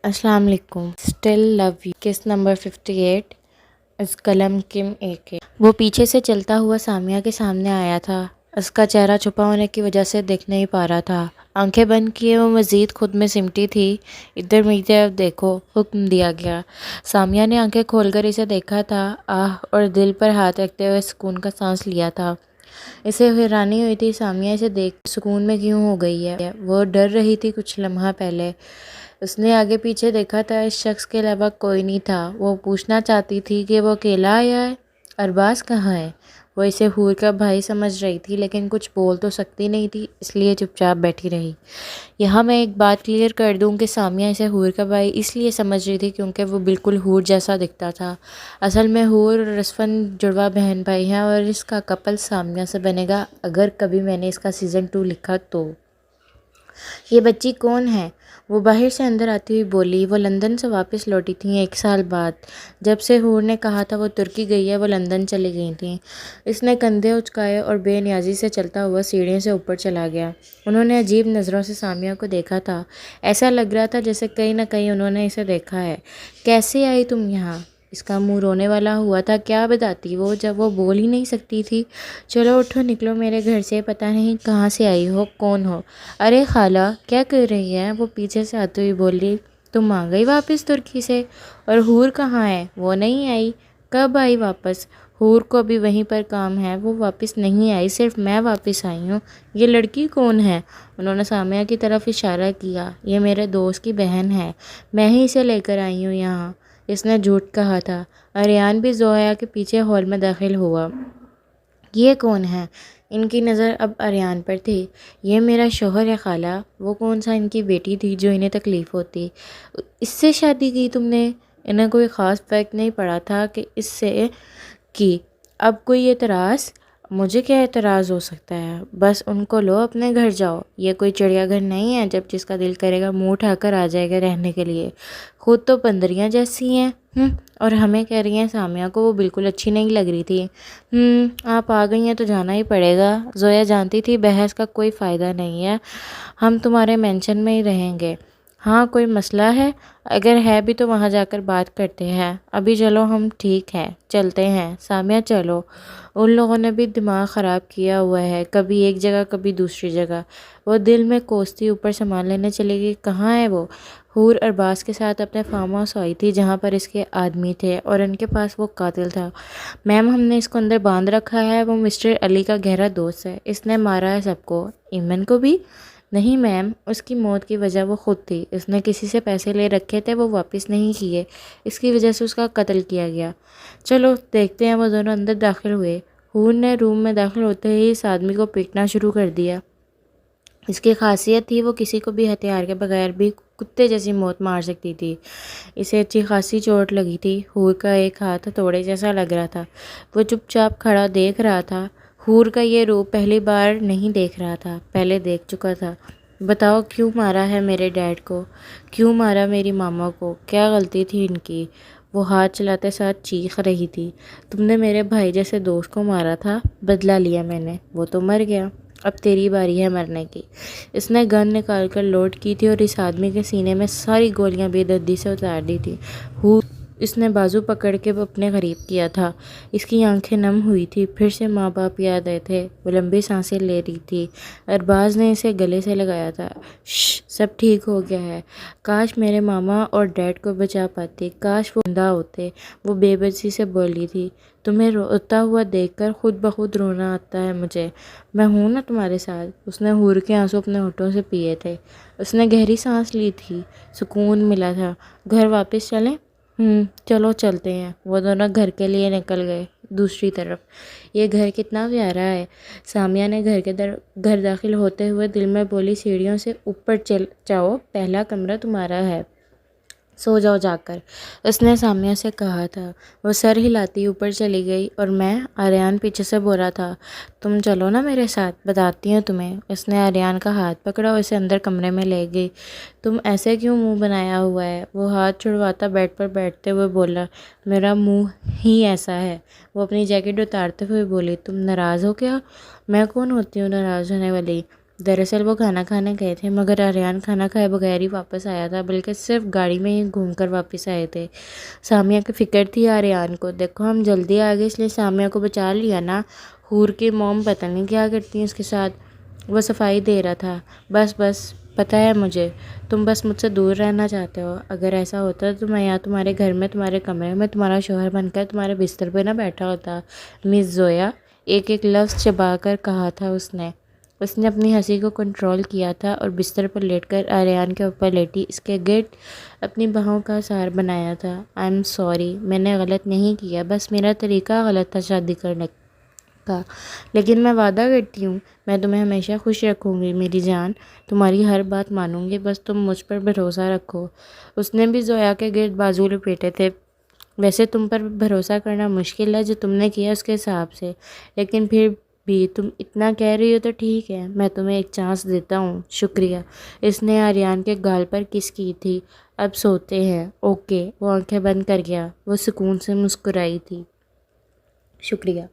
अस्सलाम वालेकुम। Still love you किस नंबर 58 इस कलम किम एक वो पीछे से चलता हुआ सामिया के सामने आया था। उसका चेहरा छुपा होने की वजह से दिख नहीं पा रहा था। आंखें बंद किए वो मज़ीद खुद में सिमटी थी। इधर मेरी तरफ देखो, हुक्म दिया गया। सामिया ने आंखें खोलकर इसे देखा था। आह और दिल पर हाथ रखते हुए सुकून का सांस लिया था। इसे हैरानी हुई थी सामिया इसे देख सुकून में क्यों हो गई है। वो डर रही थी कुछ लम्हा पहले। उसने आगे पीछे देखा था, इस शख्स के अलावा कोई नहीं था। वो पूछना चाहती थी कि वो अकेला आया है, अरबाज कहाँ है। वो इसे हूर का भाई समझ रही थी लेकिन कुछ बोल तो सकती नहीं थी, इसलिए चुपचाप बैठी रही। यहाँ मैं एक बात क्लियर कर दूँ कि सामिया इसे हूर का भाई इसलिए समझ रही थी क्योंकि वो बिल्कुल हूर जैसा दिखता था। असल में हूर और रसफन जुड़वा बहन भाई हैं और इसका कपल सामिया से बनेगा अगर कभी मैंने इसका सीज़न 2 लिखा तो। ये बच्ची कौन है? वो बाहर से अंदर आती हुई बोली। वो लंदन से वापस लौटी थी 1 साल बाद। जब से हूर ने कहा था वो तुर्की गई है, वो लंदन चली गई थी। इसने कंधे उचकाए और बेनियाजी से चलता हुआ सीढ़ियों से ऊपर चला गया। उन्होंने अजीब नज़रों से सामिया को देखा था। ऐसा लग रहा था जैसे कहीं ना कहीं उन्होंने इसे देखा है। कैसे आई तुम यहाँ? इसका मुंह रोने वाला हुआ था। क्या बताती वो जब वो बोल ही नहीं सकती थी। चलो उठो, निकलो मेरे घर से। पता नहीं कहाँ से आई हो, कौन हो। अरे खाला, क्या कर रही है? वो पीछे से आती हुई बोली। तुम आ गई वापस तुर्की से? और हूर कहाँ है? वो नहीं आई। कब आई वापस? हूर को अभी वहीं पर काम है, वो वापस नहीं आई, सिर्फ मैं वापस आई हूँ। ये लड़की कौन है? उन्होंने सामिया की तरफ इशारा किया। ये मेरे दोस्त की बहन है, मैं ही इसे लेकर आई हूँ यहाँ। इसने झूठ कहा था। अरियान भी जोया के पीछे हॉल में दाखिल हुआ। ये कौन है? इनकी नज़र अब अरियान पर थी। ये मेरा शोहर है खाला। वो कौन सा इनकी बेटी थी जो इन्हें तकलीफ़ होती? इससे शादी की तुमने? इन्हें कोई ख़ास फ़र्क नहीं पड़ा था कि इससे की। अब कोई एतराज़? मुझे क्या एतराज़ हो सकता है? बस उनको लो, अपने घर जाओ। ये कोई चिड़ियाघर नहीं है जब जिसका दिल करेगा मुंह उठाकर आ जाएगा रहने के लिए। खुद तो बंदरियाँ जैसी हैं। और हमें कह रही हैं सामिया को वो बिल्कुल अच्छी नहीं लग रही थी। आप आ गई हैं तो जाना ही पड़ेगा। जोया जानती थी बहस का कोई फ़ायदा नहीं है। हम तुम्हारे मेंशन में ही रहेंगे। हाँ, कोई मसला है? अगर है भी तो वहाँ जाकर बात करते हैं। अभी चलो, हम ठीक हैं, चलते हैं। सामिया चलो। उन लोगों ने भी दिमाग ख़राब किया हुआ है, कभी एक जगह कभी दूसरी जगह। वो दिल में कोसती ऊपर सामान लेने चली गई। कहाँ है वो? हूर अरबाज के साथ अपने फार्म हाउस आई थी जहाँ पर इसके आदमी थे और इनके पास वो कातिल था। मैम, हमने इसको अंदर बांध रखा है। वो मिस्टर अली का गहरा दोस्त है। इसने मारा है सबको। ईमन को भी? नहीं मैम, उसकी मौत की वजह वो खुद थी। उसने किसी से पैसे ले रखे थे, वो वापस नहीं किए, इसकी वजह से उसका कत्ल किया गया। चलो देखते हैं। वो दोनों अंदर दाखिल हुए। हूर ने रूम में दाखिल होते ही इस आदमी को पीटना शुरू कर दिया। इसकी खासियत थी वो किसी को भी हथियार के बगैर भी कुत्ते जैसी मौत मार सकती थी। इसे अच्छी खासी चोट लगी थी। हूर का एक हाथ तोड़े जैसा लग रहा था। वो चुपचाप खड़ा देख रहा था। हूर का ये रूप पहली बार नहीं देख रहा था, पहले देख चुका था। बताओ, क्यों मारा है मेरे डैड को? क्यों मारा मेरी मामा को? क्या गलती थी इनकी? वो हाथ चलाते साथ चीख रही थी। तुमने मेरे भाई जैसे दोस्त को मारा था, बदला लिया मैंने। वो तो मर गया, अब तेरी बारी है मरने की। इसने गन निकाल कर लोड की थी और इस आदमी के सीने में सारी गोलियां बेदर्दी से उतार दी थी। इसने बाजू पकड़ के अपने करीब किया था। इसकी आंखें नम हुई थी। फिर से माँ बाप याद आए थे। वो लंबी सांसें ले रही थी। अरबाज ने इसे गले से लगाया था। श्श, सब ठीक हो गया है। काश मेरे मामा और डैड को बचा पाती, काश वो जिंदा होते। वो बेबसी से बोली थी। तुम्हें रोता हुआ देखकर खुद ब खुद रोना आता है मुझे। मैं हूँ ना तुम्हारे साथ। उसने हूर के आंसू अपने होठों से पिए थे। उसने गहरी सांस ली थी। सुकून मिला था। घर वापस चलें? चलो चलते हैं। वो दोनों घर के लिए निकल गए। दूसरी तरफ, ये घर कितना प्यारा है। सामिया ने घर दाखिल होते हुए दिल में बोली। सीढ़ियों से ऊपर चल जाओ, पहला कमरा तुम्हारा है, सो जाओ जाकर। उसने सामिया से कहा था। वो सर हिलाती ऊपर चली गई और मैं, आर्यन पीछे से बोला था, तुम चलो ना मेरे साथ, बताती हूँ तुम्हें। उसने आर्यन का हाथ पकड़ा और उसे अंदर कमरे में ले गई। तुम ऐसे क्यों मुंह बनाया हुआ है? वो हाथ छुड़वाता बेड पर बैठते हुए बोला। मेरा मुंह ही ऐसा है। वो अपनी जैकेट उतारते हुए बोली। तुम नाराज़ हो क्या? मैं कौन होती हूँ नाराज़ होने वाली? دراصل وہ کھانا کھانے گئے تھے، مگر آریان کھانا کھائے بغیر ہی واپس آیا تھا، بلکہ صرف گاڑی میں ہی گھوم کر واپس آئے تھے۔ سامیہ کی فکر تھی آریان کو، دیکھو ہم جلدی آ گئے اس لیے سامیہ کو بچا لیا نا، حور کی موم پتہ نہیں کیا کرتی ہیں اس کے ساتھ۔ وہ صفائی دے رہا تھا۔ بس پتہ ہے مجھے، تم بس مجھ سے دور رہنا چاہتے ہو۔ اگر ایسا ہوتا تو میں یہاں تمہارے گھر میں تمہارے کمرے میں تمہارا شوہر بن کر تمہارے بستر پہ نہ بیٹھا ہوتا۔ مس زویا، ایک لفظ چبا کر کہا تھا اس نے۔ اس نے اپنی ہنسی کو کنٹرول کیا تھا اور بستر پر لیٹ کر آریان کے اوپر لیٹی اس کے گرد اپنی باہوں کا سہار بنایا تھا۔ آئی ایم سوری، میں نے غلط نہیں کیا، بس میرا طریقہ غلط تھا شادی کرنے کا، لیکن میں وعدہ کرتی ہوں میں تمہیں ہمیشہ خوش رکھوں گی میری جان، تمہاری ہر بات مانوں گی، بس تم مجھ پر بھروسہ رکھو۔ اس نے بھی زویا کے گرد بازو لپیٹے تھے۔ ویسے تم پر بھروسہ کرنا مشکل ہے، جو تم نے کیا اس کے حساب سے، لیکن پھر بھی تم اتنا کہہ رہی ہو تو ٹھیک ہے، میں تمہیں ایک چانس دیتا ہوں۔ شکریہ۔ اس نے آریان کے گال پر کس کی تھی۔ اب سوتے ہیں، اوکے۔ وہ آنکھیں بند کر گیا۔ وہ سکون سے مسکرائی تھی۔ شکریہ۔